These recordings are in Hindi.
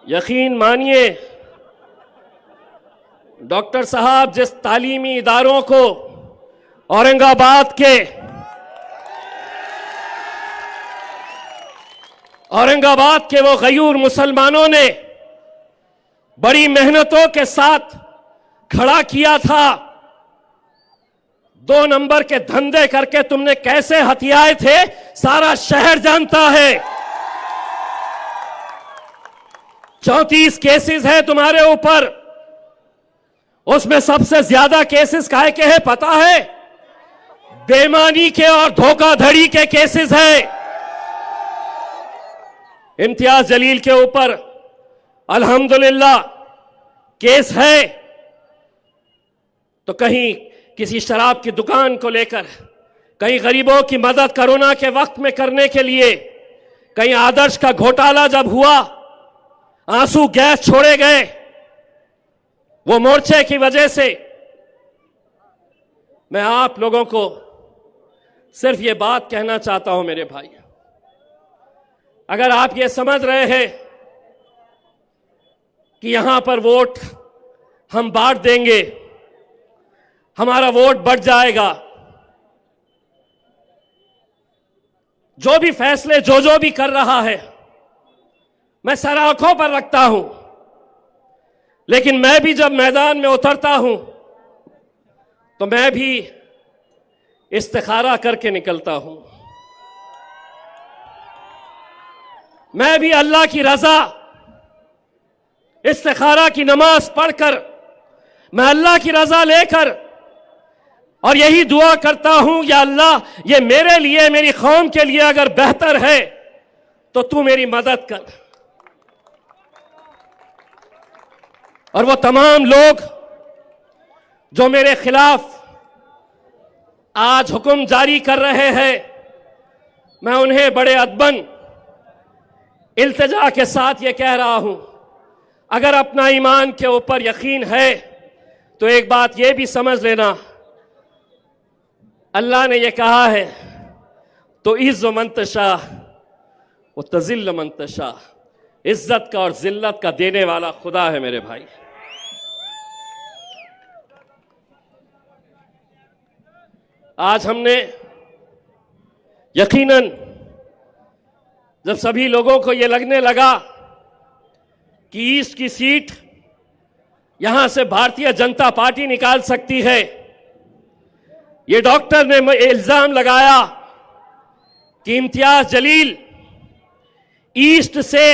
यकीन मानिए डॉक्टर साहब जिस तालीमी इदारों को औरंगाबाद के वो गयूर मुसलमानों ने बड़ी मेहनतों के साथ खड़ा किया था, 2 नंबर के धंधे करके तुमने कैसे हथियाए थे सारा शहर जानता है। 34 केसेस है तुम्हारे ऊपर, उसमें सबसे ज्यादा केसेस काहे के हैं पता है? बेईमानी के और धोखाधड़ी के केसेस है। इम्तियाज जलील के ऊपर अल्हम्दुलिल्लाह केस है, तो कहीं किसी शराब की दुकान को लेकर, कहीं गरीबों की मदद कोरोना के वक्त में करने के लिए, कहीं आदर्श का घोटाला जब हुआ, आंसू गैस छोड़े गए, वो मोर्चे की वजह से। मैं आप लोगों को सिर्फ ये बात कहना चाहता हूं मेरे भाई, अगर आप ये समझ रहे हैं कि यहां पर वोट हम बांट देंगे, हमारा वोट बढ़ जाएगा, जो भी फैसले जो भी कर रहा है मैं सर आंखों पर रखता हूं, लेकिन मैं भी जब मैदान में उतरता हूं तो मैं भी इस्तिखारा करके निकलता हूं। मैं भी अल्लाह की रजा, इस्तिखारा की नमाज पढ़कर, मैं अल्लाह की रजा लेकर और यही दुआ करता हूं, या अल्लाह ये मेरे लिए, मेरी कौम के लिए अगर बेहतर है तो तू मेरी मदद कर। और वो तमाम लोग जो मेरे खिलाफ आज हुक्म जारी कर रहे हैं, मैं उन्हें बड़े अदबन इल्तिजा के साथ ये कह रहा हूं, अगर अपना ईमान के ऊपर यकीन है तो एक बात ये भी समझ लेना, अल्लाह ने ये कहा है तो इज़्ज़ मन तशा व तज़िल्ल मन तशा, इज्जत का और जिल्लत का देने वाला खुदा है मेरे भाई। आज हमने यकीनन जब सभी लोगों को यह लगने लगा कि ईस्ट की सीट यहां से भारतीय जनता पार्टी निकाल सकती है, ये डॉक्टर ने इल्जाम लगाया कि इम्तियाज जलील ईस्ट से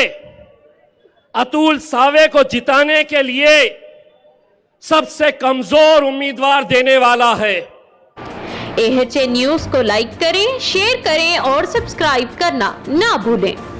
अतुल सावे को जिताने के लिए सबसे कमजोर उम्मीदवार देने वाला है। AHA न्यूज़ को लाइक करें, शेयर करें और सब्सक्राइब करना ना भूलें।